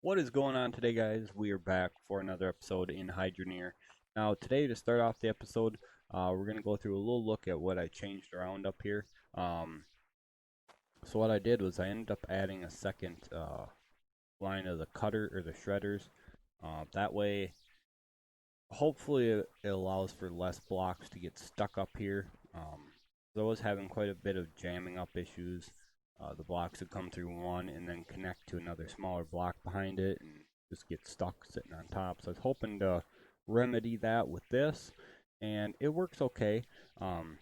What is going on today, guys? We are back for another episode in Hydroneer. Now, today, to start off the episode, we're going to go through a little look at what I changed around up here. So what I did was I ended up adding a second line of the cutter or the shredders. That way, hopefully, it allows for less blocks to get stuck up here. So I was having quite a bit of jamming up issues. The blocks would come through one and then connect to another smaller block behind it and just get stuck sitting on top. So I was hoping to remedy that with this, and it works okay. Um,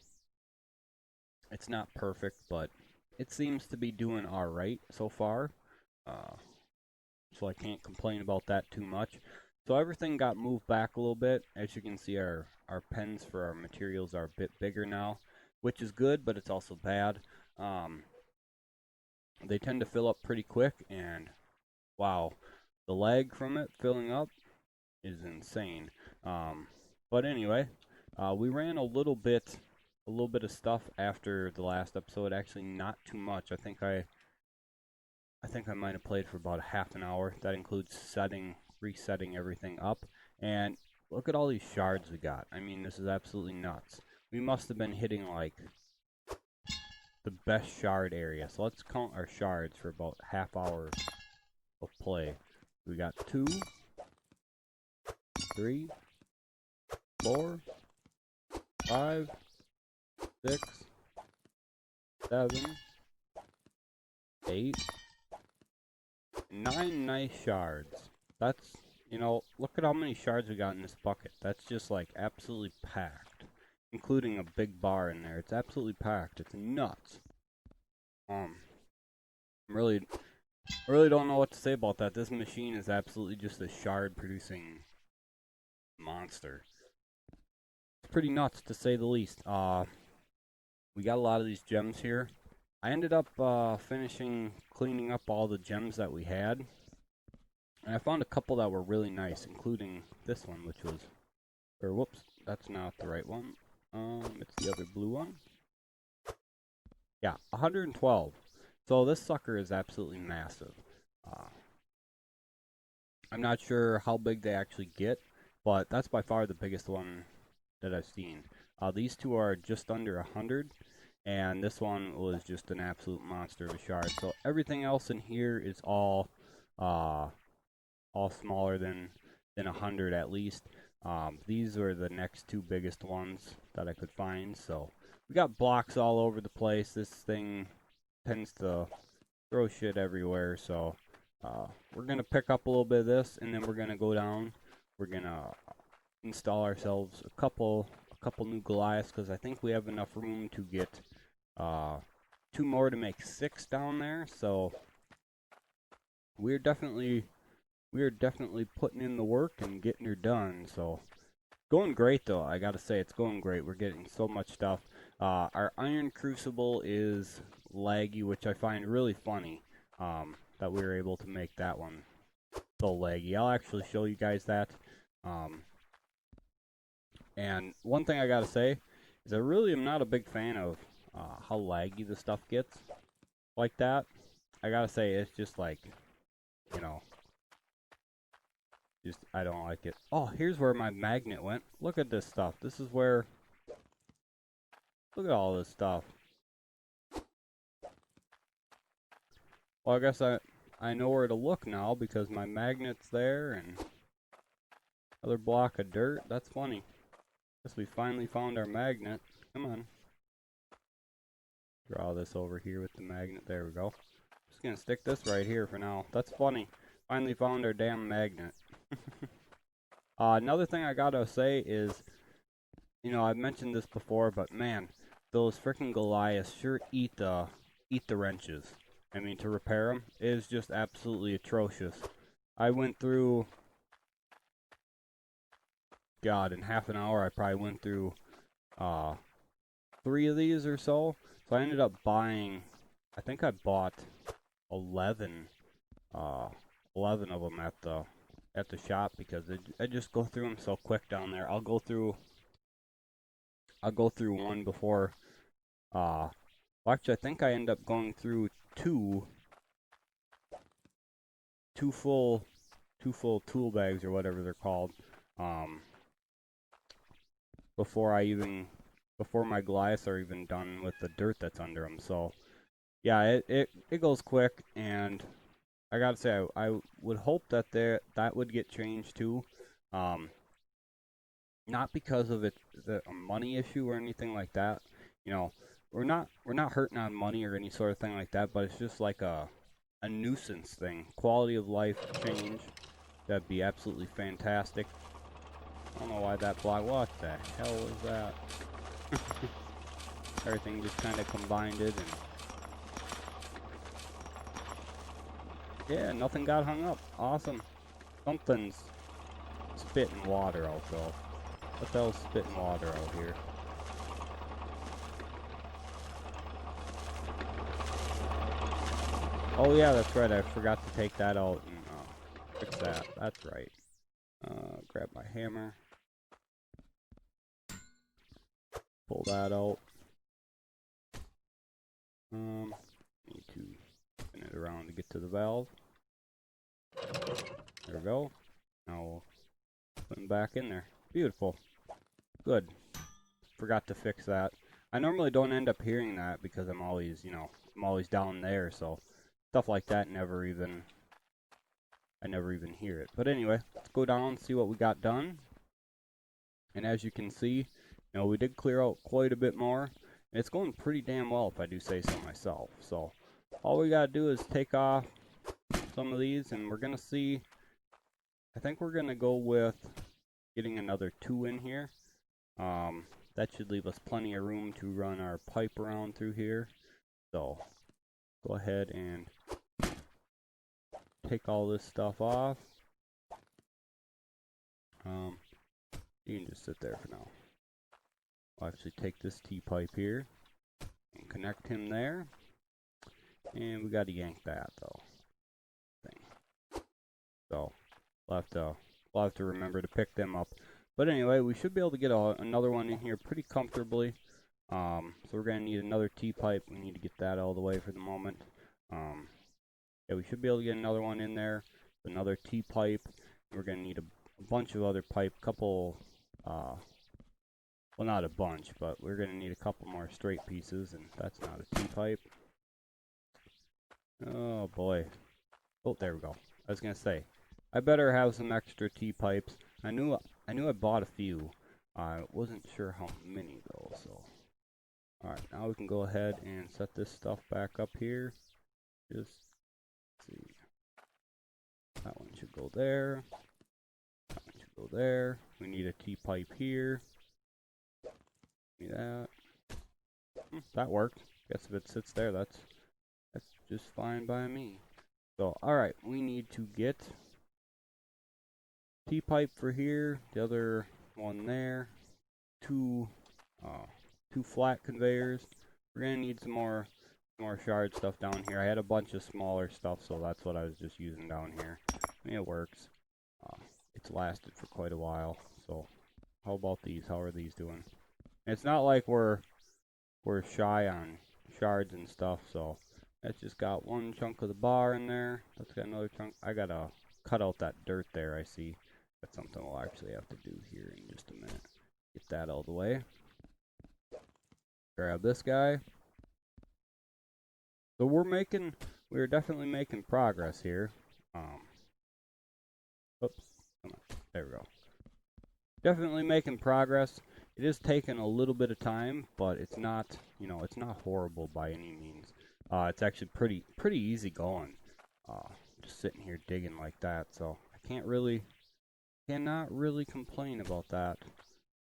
it's not perfect, but it seems to be doing alright so far. Uh, so I can't complain about that too much. So everything got moved back a little bit. As you can see, our pens for our materials are a bit bigger now, which is good, but it's also bad. Um, they tend to fill up pretty quick, and wow, the lag from it filling up is insane. Um, but anyway, we ran a little bit of stuff after the last episode. Actually, not too much. I think I might have played for about a half an hour. That includes resetting everything up. And look at all these shards we got. I mean, this is absolutely nuts. We must have been hitting like the best shard area. So let's count our shards for about half hour of play. We got 2, 3, 4, 5, 6, 7, 8, 9 nice shards. That's, look at how many shards we got in this bucket. That's just like absolutely packed, including a big bar in there. It's absolutely packed. It's nuts. Really, really don't know what to say about that. This machine is absolutely just a shard producing monster. It's pretty nuts to say the least. We got a lot of these gems here. I ended up finishing cleaning up all the gems that we had, and I found a couple that were really nice, including this one, which was, or whoops, that's not the right one. It's the other blue one. Yeah, 112. So this sucker is absolutely massive. Uh, I'm not sure how big they actually get, but that's by far the biggest one that I've seen. These two are just under 100, and this one was just an absolute monster of a shard. So everything else in here is uh, all smaller than 100 at least. These are the next two biggest ones that I could find. So we got blocks all over the place. This thing tends to throw shit everywhere. So we're gonna pick up a little bit of this, and then we're gonna go down. We're gonna install ourselves a couple new Goliaths because I think we have enough room to get uh, 2 more to make 6 down there. So we're definitely we're definitely putting in the work and getting her done. So going great though. I gotta say it's going great. We're getting so much stuff. Our iron crucible is laggy, which I find really funny. That we were able to make that one so laggy. I'll actually show you guys that. Um, and one thing I gotta say is I really am not a big fan of how laggy the stuff gets like that. I gotta say it's just like, you know, just I don't like it. Oh, here's where my magnet went. Look at this stuff. This is where. Look at all this stuff. Well, I guess I know where to look now because my magnet's there and another block of dirt. That's funny. Guess we finally found our magnet. Come on. Draw this over here with the magnet. There we go. Just gonna stick this right here for now. That's funny. Finally found our damn magnet. Another thing I gotta say is, I've mentioned this before, but man, those freaking Goliaths sure eat the wrenches. I mean, to repair them is just absolutely atrocious. I went through, God, in half an hour, I probably went through uh, 3 of these or so. So I ended up buying, I think I bought 11, uh, 11 of them at the shop because I just go through them so quick down there. I'll go through one before, well, actually, I think I end up going through 2 two full tool bags or whatever they're called, um, before my Goliaths are even done with the dirt that's under them. So yeah, it goes quick, and I gotta say I would hope that that would get changed too. Um, Not because of a money issue or anything like that. You know, we're not hurting on money or any sort of thing like that, but it's just like a nuisance thing. Quality of life change, that'd be absolutely fantastic. I don't know why that block. What the hell was that? Everything just kind of combined it, and yeah, nothing got hung up. Awesome. Something's spitting water out though. What the hell's spitting water out here? Oh yeah, that's right. I forgot to take that out and fix that. That's right. Grab my hammer. Pull that out. Need to spin it around to get to the valve. There we go. Now we'll put them back in there. Beautiful. Good. Forgot to fix that. I normally don't end up hearing that because I'm always, I'm always down there, so stuff like that I never even hear it. But anyway, let's go down and see what we got done. And as you can see, we did clear out quite a bit more. And it's going pretty damn well if I do say so myself. So all we gotta do is take off some of these, and we're gonna see. I think we're gonna go with getting another 2 in here. That should leave us plenty of room to run our pipe around through here. So go ahead and take all this stuff off. You can just sit there for now. I'll actually take this T-pipe here and connect him there. And we got to yank that though. So we'll have to remember to pick them up. But anyway, we should be able to get another one in here pretty comfortably. So we're going to need another T-pipe. We need to get that out of the way for the moment. Yeah, we should be able to get another one in there. Another T-pipe. We're going to need a bunch of other pipe. Couple, well, not a bunch, but we're going to need a couple more straight pieces, and that's not a T-pipe. Oh, boy. Oh, there we go. I was going to say, I better have some extra T-pipes. I knew I bought a few. I wasn't sure how many though, so. Alright, now we can go ahead and set this stuff back up here. Just see. That one should go there. That one should go there. We need a T-pipe here. Need that. That worked. Guess if it sits there, that's just fine by me. So, alright, we need to get T-pipe for here, the other one there, two flat conveyors. We're gonna need some more shard stuff down here. I had a bunch of smaller stuff, so that's what I was just using down here. I mean, it works. It's lasted for quite a while. So, how about these? How are these doing? And it's not like we're shy on shards and stuff. So, that's just got one chunk of the bar in there. That's got another chunk. I gotta cut out that dirt there. I see. That's something we'll actually have to do here in just a minute. Get that out of the way. Grab this guy. So we're definitely making progress here. Oops, come on, there we go. Definitely making progress. It is taking a little bit of time, but it's not, it's not horrible by any means. It's actually pretty easy going. Just sitting here digging like that, so I cannot really complain about that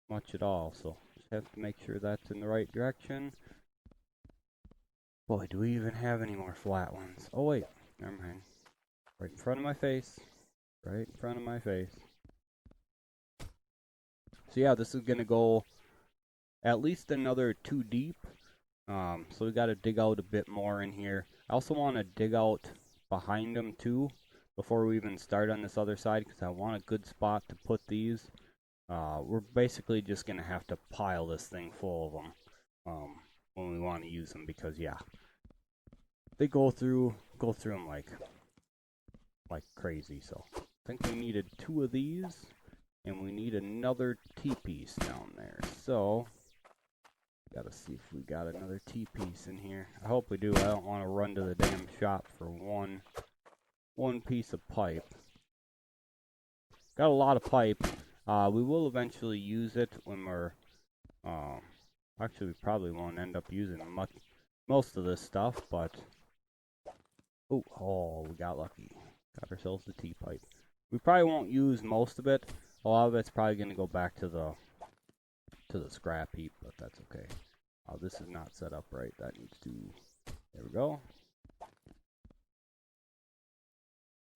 much at all. So just have to make sure that's in the right direction. Boy, do we even have any more flat ones? Oh wait, never mind. Right in front of my face. Right in front of my face. So yeah, this is gonna go at least another 2 deep. So we gotta dig out a bit more in here. I also want to dig out behind them too before we even start on this other side, because I want a good spot to put these. We're basically just gonna have to pile this thing full of them when we want to use them, because yeah, they go through them like like crazy. So I think we needed 2 of these, and we need another T-piece down there. So gotta see if we got another T-piece in here. I hope we do. I don't want to run to the damn shop for one piece of pipe. Got a lot of pipe. We will eventually use it when we're, actually we probably won't end up using most of this stuff, but, oh, we got lucky. Got ourselves the T-pipe. We probably won't use most of it. A lot of it's probably going to go back to the scrap heap, but that's okay. This is not set up right. That needs to, there we go.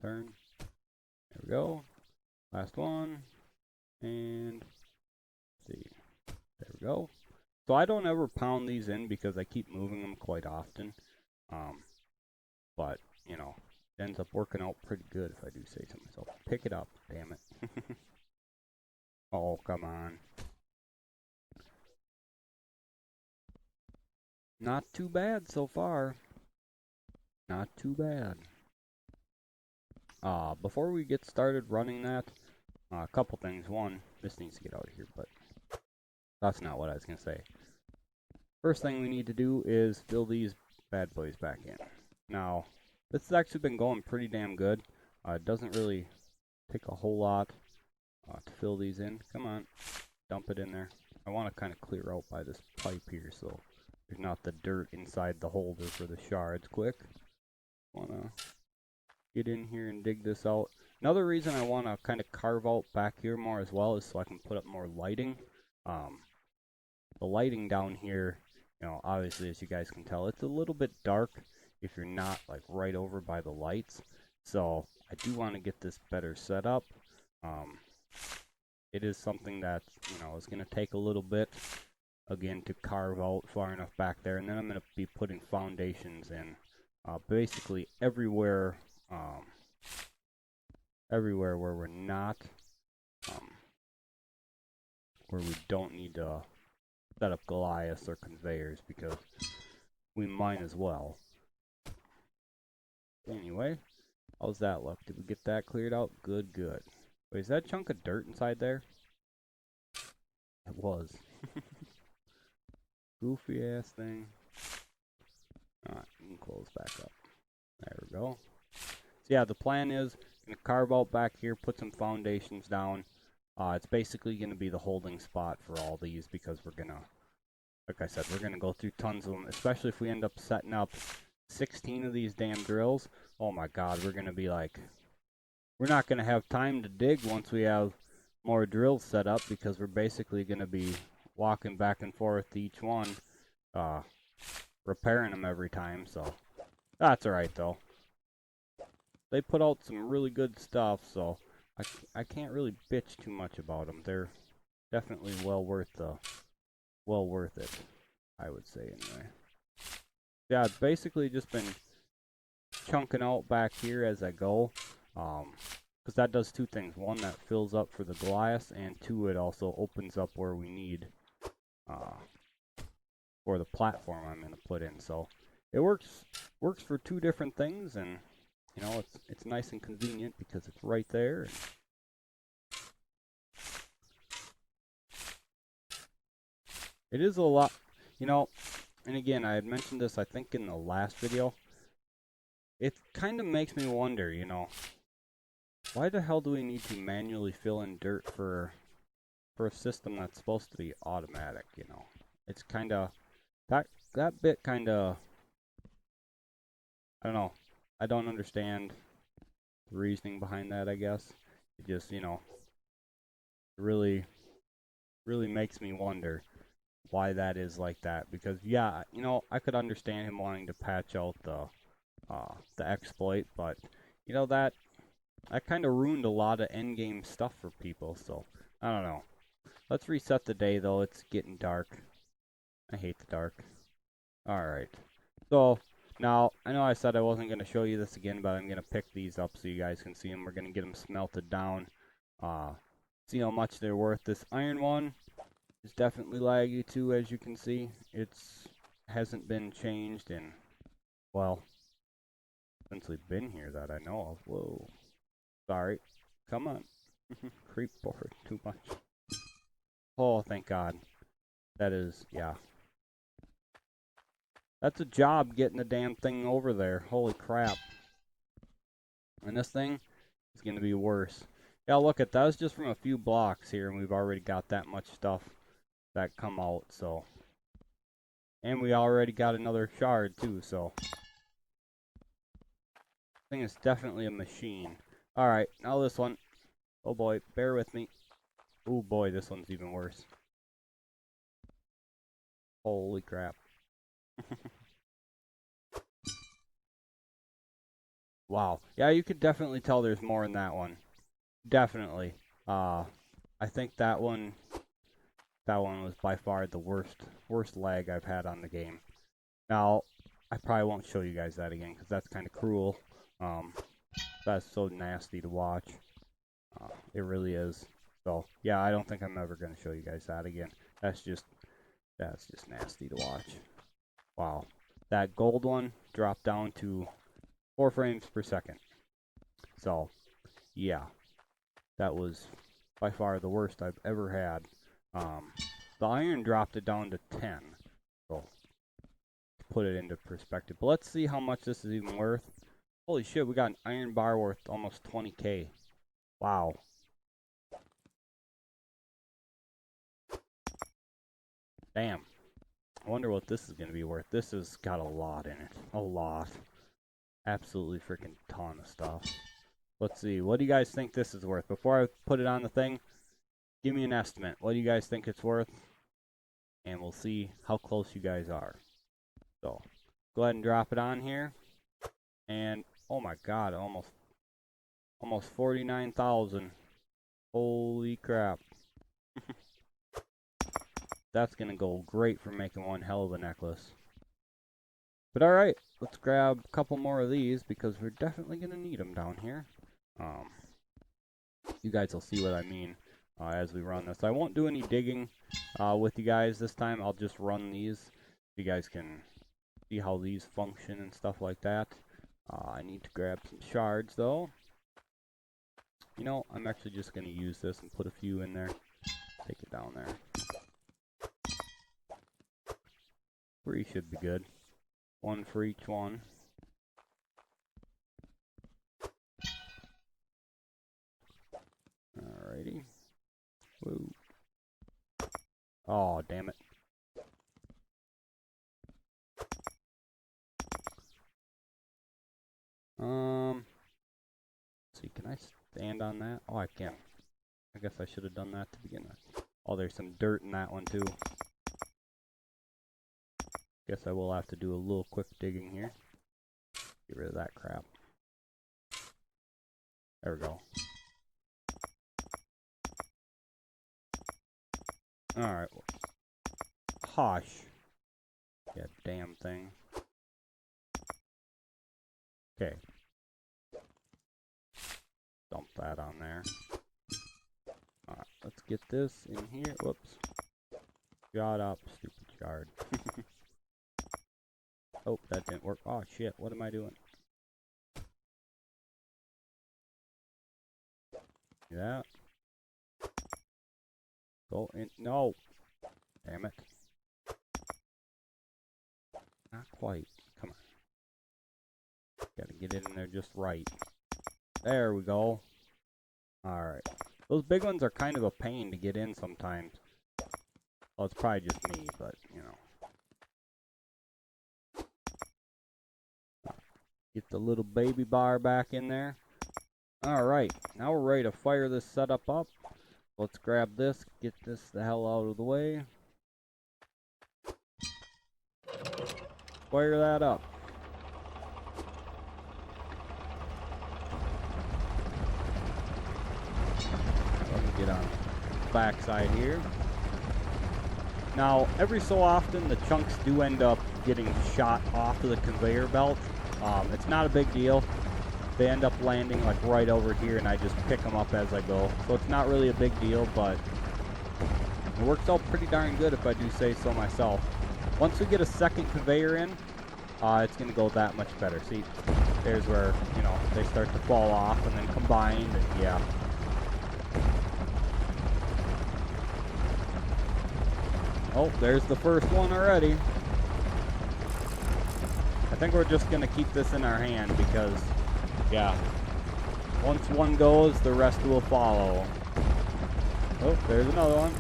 Turn. There we go. Last one. And see. There we go. So I don't ever pound these in because I keep moving them quite often. But, you know, it ends up working out pretty good if I do say so myself. Pick it up, damn it. Oh, come on. Not too bad so far. Not too bad. Before we get started running that, a couple things. One, this needs to get out of here, but that's not what I was going to say. First thing we need to do is fill these bad boys back in. Now, this has actually been going pretty damn good. It doesn't really take a whole lot to fill these in. Come on, dump it in there. I want to kind of clear out by this pipe here so there's not the dirt inside the holder for the shards quick. Want to get in here and dig this out. Another reason I want to kind of carve out back here more as well is so I can put up more lighting. The lighting down here, you know, obviously as you guys can tell, it's a little bit dark if you're not like right over by the lights. So I do want to get this better set up. It is something that, you know, is going to take a little bit, again, to carve out far enough back there. And then I'm going to be putting foundations in basically everywhere, everywhere where we're not, where we don't need to set up Goliaths or conveyors, because we might as well. Anyway, how's that look? Did we get that cleared out? Good, good. Wait, is that a chunk of dirt inside there? It was. Goofy ass thing. Alright, we can close back up. There we go. So yeah, the plan is gonna carve out back here, put some foundations down. It's basically gonna be the holding spot for all these because we're gonna, like I said, we're gonna go through tons of them, especially if we end up setting up 16 of these damn drills. Oh my god, we're gonna be like, we're not gonna have time to dig once we have more drills set up because we're basically gonna be walking back and forth to each one, repairing them every time. So that's alright though. They put out some really good stuff, so I can't really bitch too much about them. They're definitely well worth it, I would say anyway. Yeah, I've basically just been chunking out back here as I go, because that does two things. One, that fills up for the Goliath, and two, it also opens up where we need for the platform I'm going to put in. So it works for two different things, and you know, it's nice and convenient because it's right there. It is a lot, you know, and again, I had mentioned this, I think, in the last video. It kind of makes me wonder, you know, why the hell do we need to manually fill in dirt for a system that's supposed to be automatic, you know? It's kind of, that bit kind of, I don't know, I don't understand the reasoning behind that, I guess. It just, you know, really makes me wonder why that is like that. Because, yeah, you know, I could understand him wanting to patch out the exploit, but, you know, that kind of ruined a lot of endgame stuff for people, so, I don't know. Let's reset the day, though. It's getting dark. I hate the dark. Alright. So, now, I know I said I wasn't going to show you this again, but I'm going to pick these up so you guys can see them. We're going to get them smelted down. See how much they're worth. This iron one is definitely laggy too, as you can see. Hasn't been changed in, well, since we've been here that I know of. Whoa. Sorry. Come on. Creep forward too much. Oh, thank God. That is, yeah. That's a job getting the damn thing over there. Holy crap. And this thing is going to be worse. Yeah, look at that. Was just from a few blocks here, and we've already got that much stuff that come out, so. And we already got another shard, too, so. This thing is definitely a machine. Alright, now this one. Oh boy, bear with me. Oh boy, this one's even worse. Holy crap. Wow. Yeah, you could definitely tell there's more in that one. Definitely. I think that one was by far the worst lag I've had on the game. Now, I probably won't show you guys that again because that's kind of cruel. That's so nasty to watch. It really is. So, yeah, I don't think I'm ever going to show you guys that again. That's just nasty to watch. Wow. That gold one dropped down to 4 frames per second. So, yeah. That was by far the worst I've ever had. The iron dropped it down to 10. So, to put it into perspective. But let's see how much this is even worth. Holy shit, we got an iron bar worth almost 20k. Wow. Damn. I wonder what this is going to be worth. This has got a lot in it. A lot. Absolutely freaking ton of stuff. Let's see. What do you guys think this is worth? Before I put it on the thing, give me an estimate. What do you guys think it's worth? And we'll see how close you guys are. So, go ahead and drop it on here. And, oh my god, almost 49,000. Holy crap. That's going to go great for making one hell of a necklace. But alright, let's grab a couple more of these because we're definitely going to need them down here. You guys will see what I mean as we run this. I won't do any digging with you guys this time. I'll just run these. You guys can see how these function and stuff like that. I need to grab some shards though. You know, I'm actually just going to use this and put a few in there. Take it down there. 3 should be good. 1 for each one. Alrighty. Woo. Oh, damn it. Let's see, can I stand on that? Oh, I can. I guess I should have done that to begin with. Oh, there's some dirt in that one too. Guess I will have to do a little quick digging here. Get rid of that crap. There we go. Alright. Hush. Yeah, damn thing. Okay. Dump that on there. Alright, let's get this in here. Whoops. Shut up, stupid shard. Oh, that didn't work. Oh, shit. What am I doing? Yeah. Go in. No. Damn it. Not quite. Come on. Gotta get it in there just right. There we go. Alright. Those big ones are kind of a pain to get in sometimes. Well, it's probably just me, but, you know. Get the little baby bar back in there. Alright, now we're ready to fire this setup up. Let's grab this, get this the hell out of the way. Fire that up. Let me get on the back side here. Now, every so often the chunks do end up getting shot off of the conveyor belt. It's not a big deal. They end up landing like right over here and I just pick them up as I go. So it's not really a big deal, but it works out pretty darn good if I do say so myself. Once we get a second conveyor in, it's going to go that much better. See, There's where, you know, they start to fall off and then combine, and yeah. Oh, there's the first one already. I think we're just gonna keep this in our hand because, yeah, once one goes, the rest will follow. Oh, there's another one.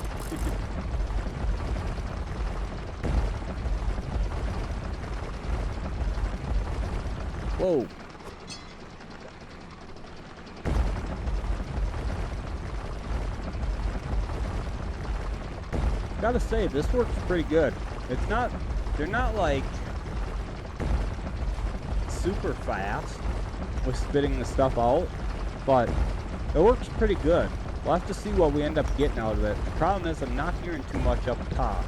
Whoa. Gotta say, this works pretty good. It's not, they're not like super fast with spitting the stuff out, but it works pretty good. We'll have to see what we end up getting out of it. The problem is I'm not hearing too much up top.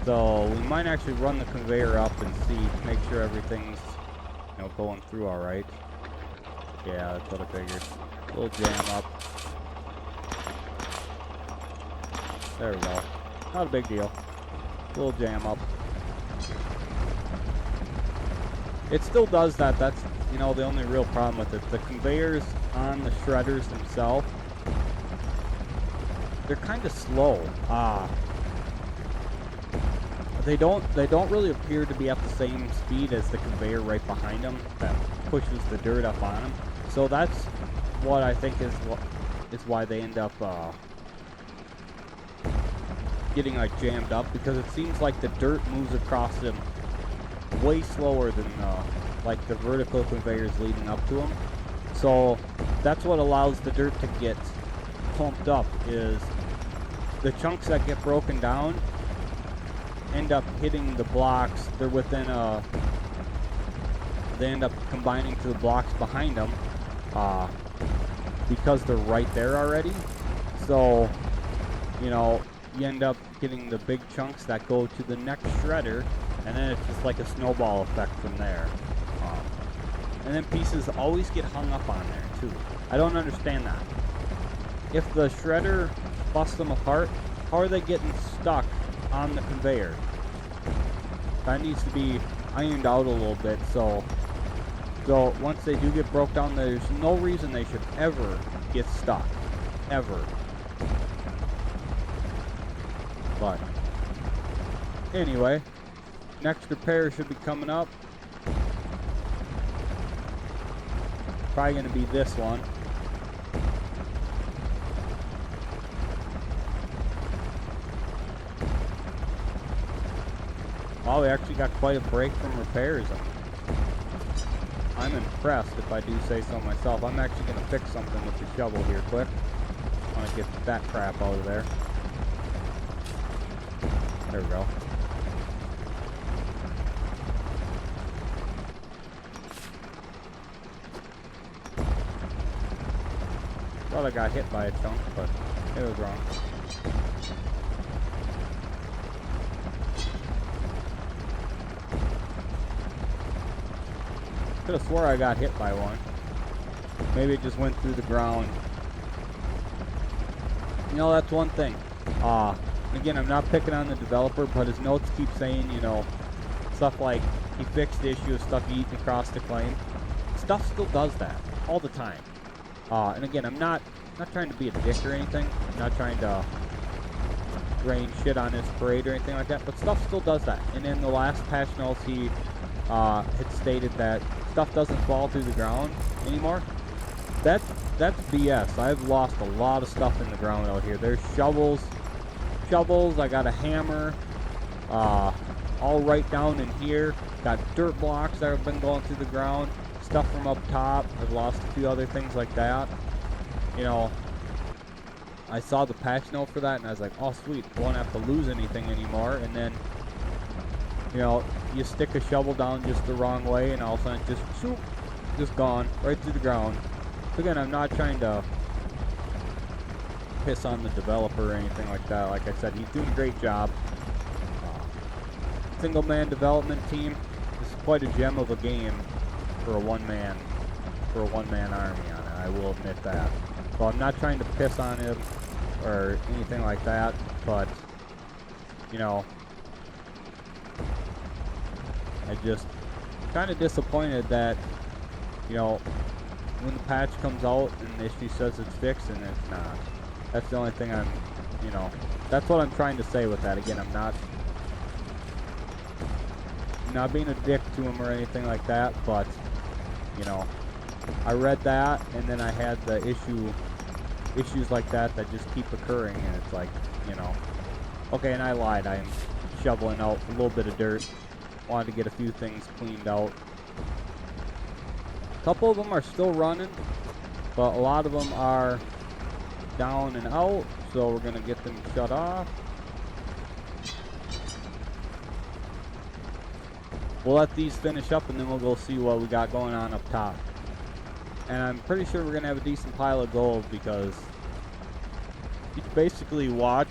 So we might actually run the conveyor up and see, make sure everything's, you know, going through all right. Yeah, that's what I figured. A little jam up. There we go. Not a big deal. A little jam up. It still does that. That's, you know, the only real problem with it. The conveyors on the shredders themselves, they're kind of slow. They don't really appear to be at the same speed as the conveyor right behind them that pushes the dirt up on them. So that's what I think is why they end up getting like jammed up, because it seems like the dirt moves across them way slower than like the vertical conveyors leading up to them. So that's what allows the dirt to get pumped up, is the chunks that get broken down end up hitting the blocks. They're within they end up combining to the blocks behind them because they're right there already. So, you know, you end up getting the big chunks that go to the next shredder, and then it's just like a snowball effect from there. And then pieces always get hung up on there too. I don't understand that. If the shredder busts them apart, how are they getting stuck on the conveyor? That needs to be ironed out a little bit. So once they do get broke down, there's no reason they should ever get stuck, ever. But anyway, next repair should be coming up. Probably going to be this one. Wow, we actually got quite a break from repairs. I'm impressed, if I do say so myself. I'm actually going to fix something with the shovel here quick. I want to get that crap out of there. There we go. Thought I got hit by a chunk, but it was wrong. Could have swore I got hit by one. Maybe it just went through the ground. You know, that's one thing. Again, I'm not picking on the developer, but his notes keep saying, you know, stuff like he fixed the issue of stuff eating across the claim. Stuff still does that all the time. And again, I'm not trying to be a dick or anything. I'm not trying to rain shit on his parade or anything like that, but stuff still does that. And in the last patch notes, he had stated that stuff doesn't fall through the ground anymore. That's BS. I've lost a lot of stuff in the ground out here. There's shovels. I got a hammer. All right down in here. Got dirt blocks that have been going through the ground. Stuff from up top. I've lost a few other things like that. You know, I saw the patch note for that, and I was like, oh sweet, won't have to lose anything anymore. And then, you know, you stick a shovel down just the wrong way, and all of a sudden just shoop, just gone right through the ground. So again, I'm not trying to piss on the developer or anything like that. Like I said, he's doing a great job. Single man development team. This is quite a gem of a game for a one-man army on it. I will admit that. So I'm not trying to piss on him or anything like that, but you know, kind of disappointed that, you know, when the patch comes out and the issue says it's fixed and it's not. That's the only thing I'm, you know, that's what I'm trying to say with that. Again, I'm not being a dick to him or anything like that, but, you know, I read that and then I had the issues like that just keep occurring, and it's like, you know, okay, and I lied. I'm shoveling out a little bit of dirt. Wanted to get a few things cleaned out. A couple of them are still running, but a lot of them are down and out, so we're gonna get them shut off. We'll let these finish up and then we'll go see what we got going on up top. And I'm pretty sure we're gonna have a decent pile of gold, because you basically watch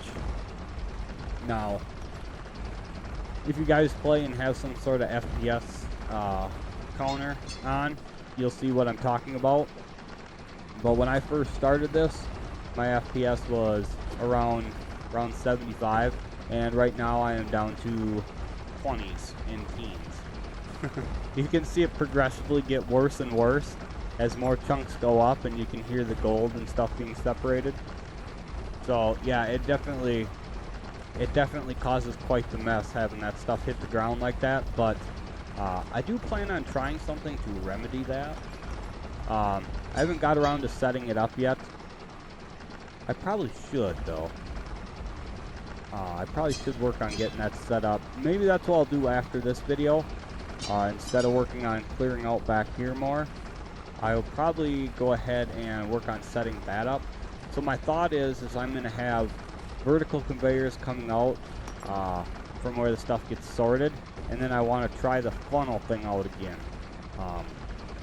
now. If you guys play and have some sort of FPS counter on, you'll see what I'm talking about. But when I first started this, my FPS was around 75, and right now I am down to 20s and teens. You can see it progressively get worse and worse as more chunks go up, and you can hear the gold and stuff being separated. So yeah, it definitely causes quite the mess having that stuff hit the ground like that, but I do plan on trying something to remedy that. I haven't got around to setting it up yet. I probably should, though. I probably should work on getting that set up. Maybe that's what I'll do after this video. Instead of working on clearing out back here more, I'll probably go ahead and work on setting that up. So my thought is I'm going to have vertical conveyors coming out from where the stuff gets sorted, and then I want to try the funnel thing out again.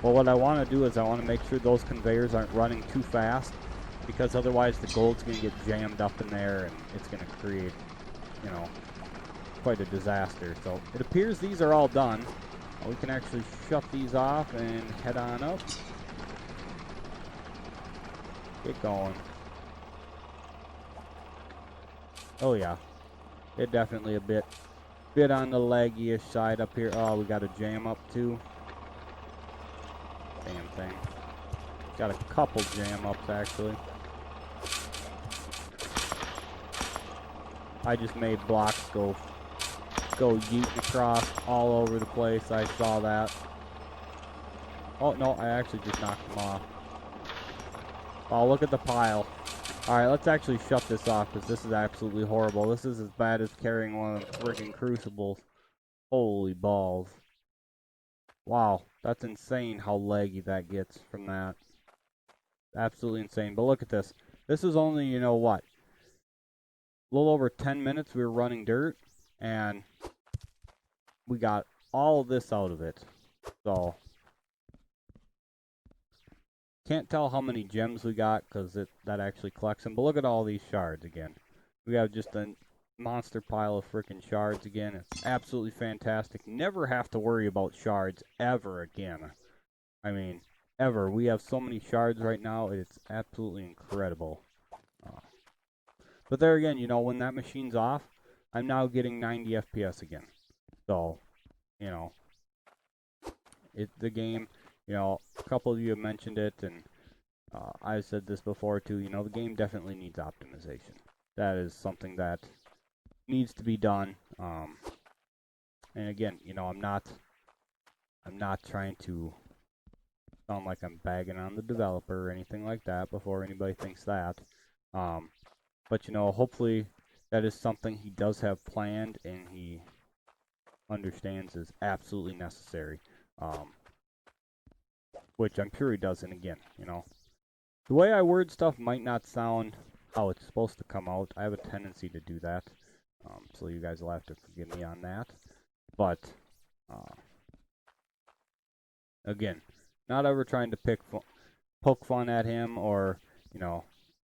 But what I want to do is I want to make sure those conveyors aren't running too fast, because otherwise the gold's going to get jammed up in there and it's going to create, you know, quite a disaster. So it appears these are all done. We can actually shut these off and head on up. Get going. Oh yeah, it definitely a bit on the laggy-ish side up here. Oh, we got a jam up too. Damn thing. Got a couple jam ups actually. I just made blocks go yeeting across all over the place. I saw that. Oh no, I actually just knocked them off. Oh, look at the pile. Alright, let's actually shut this off, because this is absolutely horrible. This is as bad as carrying one of the freaking crucibles. Holy balls. Wow, that's insane how laggy that gets from that. Absolutely insane. But look at this. This is only, you know what, a little over 10 minutes we were running dirt, and we got all of this out of it. So, can't tell how many gems we got, because that actually collects them. But look at all these shards again. We have just a monster pile of freaking shards again. It's absolutely fantastic. Never have to worry about shards ever again. I mean, ever. We have so many shards right now. It's absolutely incredible. But there again, you know, when that machine's off, I'm now getting 90 FPS again. So, you know, the game, you know, a couple of you have mentioned it, and I've said this before too, you know, the game definitely needs optimization. That is something that needs to be done. And again, you know, I'm not trying to sound like I'm bagging on the developer or anything like that before anybody thinks that. But you know, hopefully that is something he does have planned and he understands is absolutely necessary. Which I'm sure he does. And again, you know, the way I word stuff might not sound how it's supposed to come out. I have a tendency to do that. So you guys will have to forgive me on that. But, again, not ever trying to poke fun at him or, you know,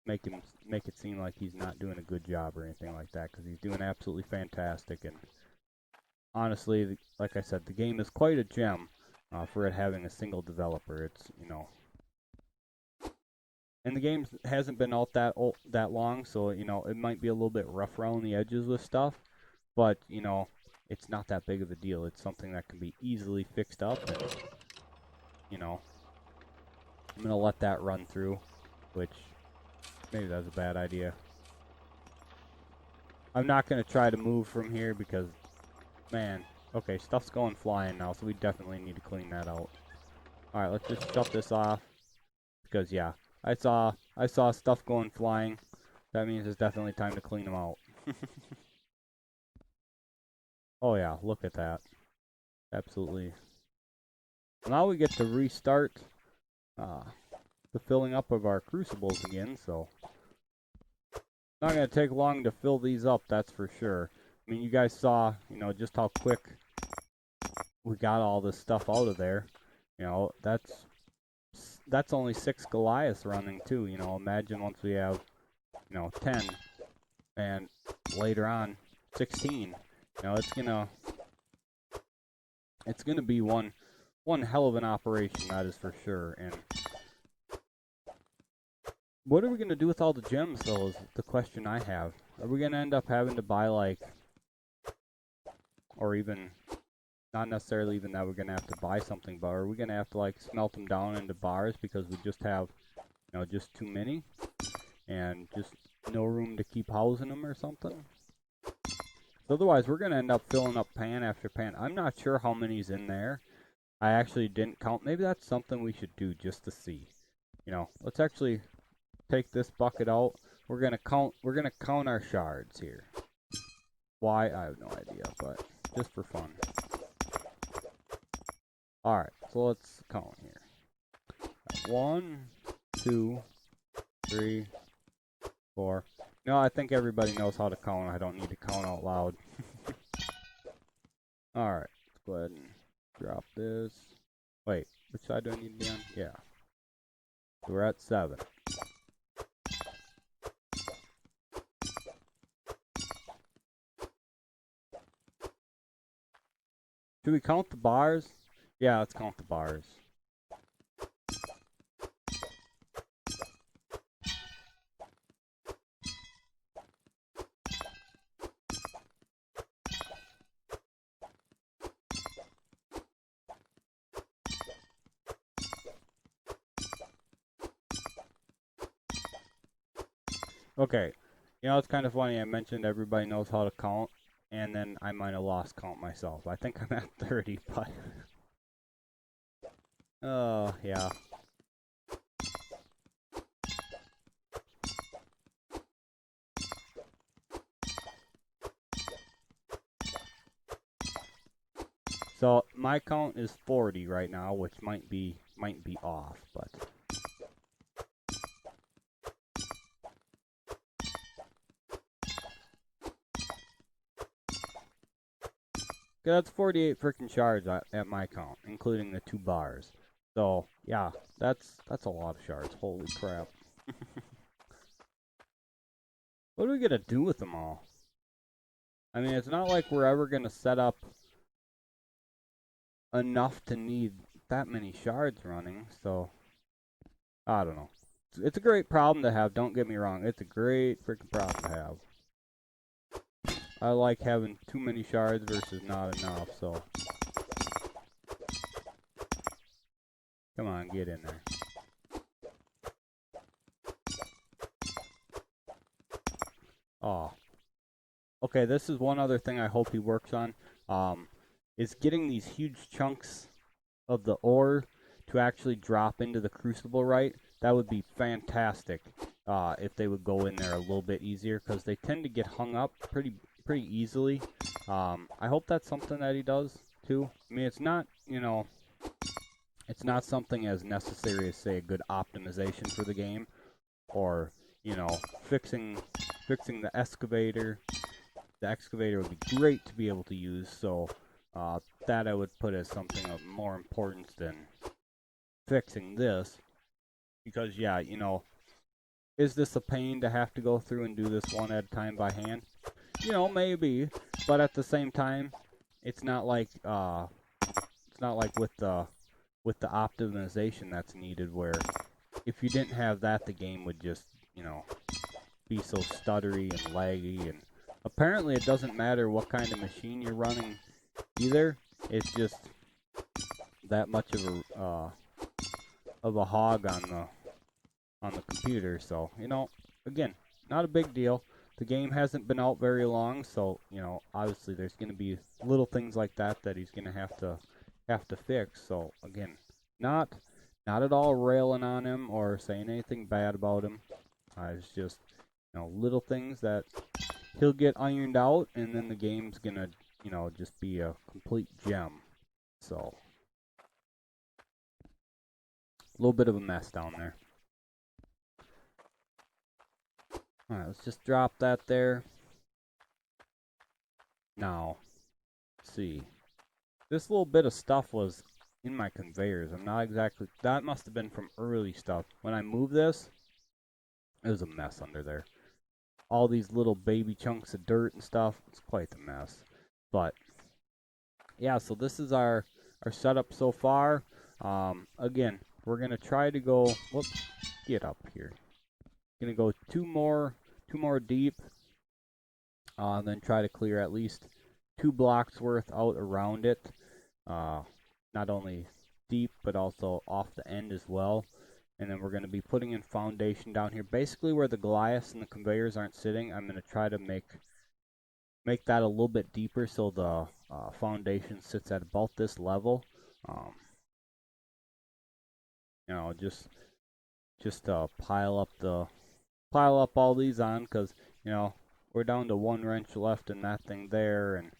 make it seem like he's not doing a good job or anything like that, because he's doing absolutely fantastic. And honestly, like I said, the game is quite a gem for it having a single developer. It's, you know, and the game hasn't been out that long, so, you know, it might be a little bit rough around the edges with stuff, but, you know, it's not that big of a deal. It's something that can be easily fixed up, and, you know, I'm going to let that run through, which maybe that's a bad idea. I'm not going to try to move from here because, man, okay, stuff's going flying now, so we definitely need to clean that out. Alright, let's just shut this off, because, yeah, I saw stuff going flying. That means it's definitely time to clean them out. Oh yeah, look at that. Absolutely. Now we get to restart the filling up of our crucibles again, so not going to take long to fill these up, that's for sure. I mean, you guys saw, you know, just how quick we got all this stuff out of there. You know, that's only 6 Goliaths running too. You know, imagine once we have, you know, 10 and later on 16. You know, it's gonna be one hell of an operation, that is for sure. And what are we gonna do with all the gems, though, is the question I have. Are we gonna end up having to buy, like, or even not necessarily even that we're gonna have to buy something, but are we gonna have to, like, smelt them down into bars because we just have, you know, just too many and just no room to keep housing them or something? Otherwise, we're going to end up filling up pan after pan. I'm not sure how many's in there. I actually didn't count. Maybe that's something we should do just to see. You know, let's actually take this bucket out. We're going to count our shards here. Why? I have no idea, but just for fun. Alright, so let's count here. 1, 2, 3, 4. No, I think everybody knows how to count. I don't need to count out loud. Alright, let's go ahead and drop this. Wait, which side do I need to be on? Yeah. So we're at 7. Should we count the bars? Yeah, let's count the bars. Okay, you know, it's kind of funny. I mentioned everybody knows how to count, and then I might have lost count myself. I think I'm at 30, but... oh, yeah. So, my count is 40 right now, which might be off, but... that's 48 freaking shards at my count, including the 2 bars. So, yeah, that's a lot of shards. Holy crap. What are we going to do with them all? I mean, it's not like we're ever going to set up enough to need that many shards running, so I don't know. It's a great problem to have, don't get me wrong. It's a great freaking problem to have. I like having too many shards versus not enough, so. Come on, get in there. Oh. Okay, this is one other thing I hope he works on. Is getting these huge chunks of the ore to actually drop into the crucible right. That would be fantastic if they would go in there a little bit easier, because they tend to get hung up pretty easily. I hope that's something that he does too. I mean, it's not, you know, it's not something as necessary as, say, a good optimization for the game, or, you know, fixing the excavator. The excavator would be great to be able to use, so that I would put as something of more importance than fixing this. Because, yeah, you know, is this a pain to have to go through and do this one at a time by hand? You know, maybe, but at the same time, it's not like with the optimization that's needed, where if you didn't have that, the game would just, you know, be so stuttery and laggy, and apparently it doesn't matter what kind of machine you're running either. It's just that much of a hog on the computer. So, you know, again, not a big deal. The game hasn't been out very long, so, you know, obviously there's going to be little things like that that he's going to have to fix. So, again, not not at all railing on him or saying anything bad about him. It's just, you know, little things that he'll get ironed out, and then the game's going to, you know, just be a complete gem. So, a little bit of a mess down there. Alright, let's just drop that there. Now, let's see. This little bit of stuff was in my conveyors. I'm not exactly... That must have been from early stuff. When I moved this, it was a mess under there. All these little baby chunks of dirt and stuff. It's quite the mess. But, yeah, so this is our setup so far. Again, we're going to try to go... Whoops. Get up here. Going to go two more deep. Then try to clear at least 2 blocks worth out around it. Not only deep, but also off the end as well. And then we're going to be putting in foundation down here. Basically where the Goliaths and the conveyors aren't sitting, I'm going to try to make that a little bit deeper so the foundation sits at about this level. You know, just pile up all these on, because, you know, we're down to 1 wrench left in that thing there, and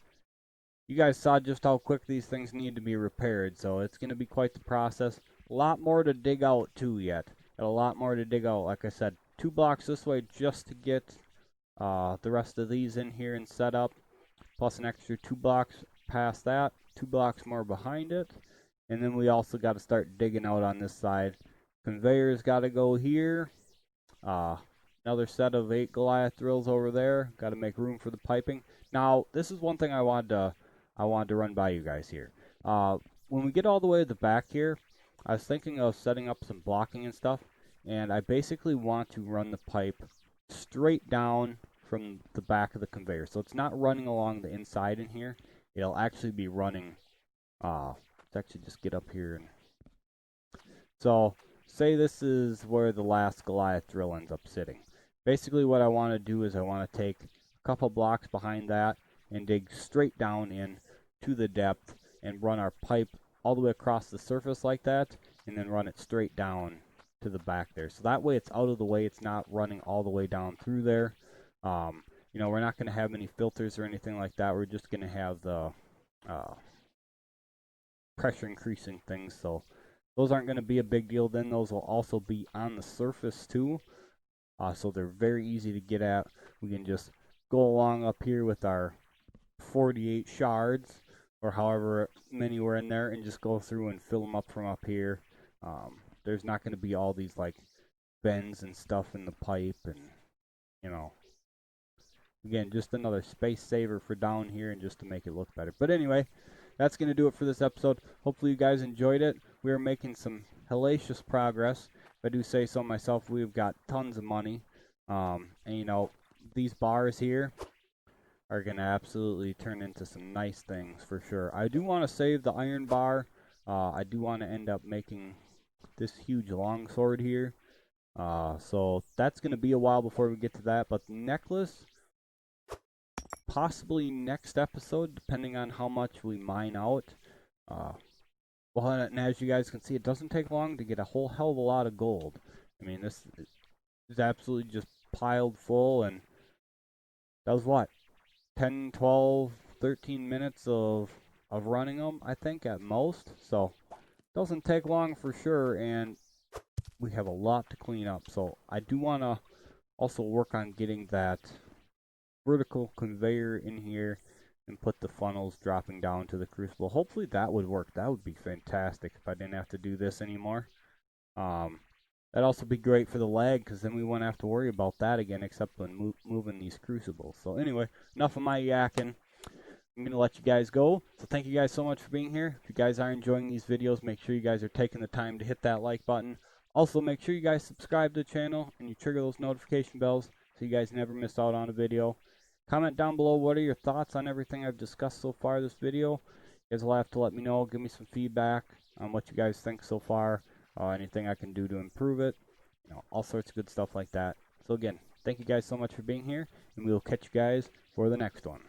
you guys saw just how quick these things need to be repaired, so it's going to be quite the process. A lot more to dig out too yet. Got a lot more to dig out. Like I said, 2 blocks this way just to get the rest of these in here and set up, plus an extra 2 blocks past that, 2 blocks more behind it, and then we also got to start digging out on this side. Conveyor's got to go here. Another set of 8 Goliath drills over there. Got to make room for the piping. Now, this is one thing I wanted to run by you guys here. When we get all the way to the back here, I was thinking of setting up some blocking and stuff, and I basically want to run the pipe straight down from the back of the conveyor. So it's not running along the inside in here. It'll actually be running, let's actually just get up here. And so, say this is where the last Goliath drill ends up sitting. Basically what I want to do is I want to take a couple blocks behind that and dig straight down in to the depth and run our pipe all the way across the surface like that, and then run it straight down to the back there. So that way it's out of the way, it's not running all the way down through there. You know, we're not going to have any filters or anything like that. We're just going to have the pressure increasing things, so those aren't going to be a big deal. Then those will also be on the surface too. So they're very easy to get at. We can just go along up here with our 48 shards, or however many were in there, and just go through and fill them up from up here. There's not going to be all these like bends and stuff in the pipe, and you know, again, just another space saver for down here and just to make it look better. But anyway, that's going to do it for this episode. Hopefully you guys enjoyed it. We are making some hellacious progress. If I do say so myself, we've got tons of money. And you know, these bars here are going to absolutely turn into some nice things for sure. I do want to save the iron bar. I do want to end up making this huge longsword here. So that's going to be a while before we get to that. But the necklace, possibly next episode, depending on how much we mine out. Well, and as you guys can see, it doesn't take long to get a whole hell of a lot of gold. I mean, this is absolutely just piled full, and that was what, 10, 12, 13 minutes of running them, I think, at most. So, doesn't take long for sure, and we have a lot to clean up. So, I do want to also work on getting that vertical conveyor in here and put the funnels dropping down to the crucible. Hopefully that would work. That would be fantastic if I didn't have to do this anymore. That'd also be great for the lag, because then we won't have to worry about that again except when moving these crucibles. So anyway, enough of my yakking. I'm going to let you guys go. So thank you guys so much for being here. If you guys are enjoying these videos, make sure you guys are taking the time to hit that like button. Also, make sure you guys subscribe to the channel and you trigger those notification bells so you guys never miss out on a video. Comment down below what are your thoughts on everything I've discussed so far this video. You guys will have to let me know, give me some feedback on what you guys think so far, anything I can do to improve it, all sorts of good stuff like that. So again, thank you guys so much for being here, and we will catch you guys for the next one.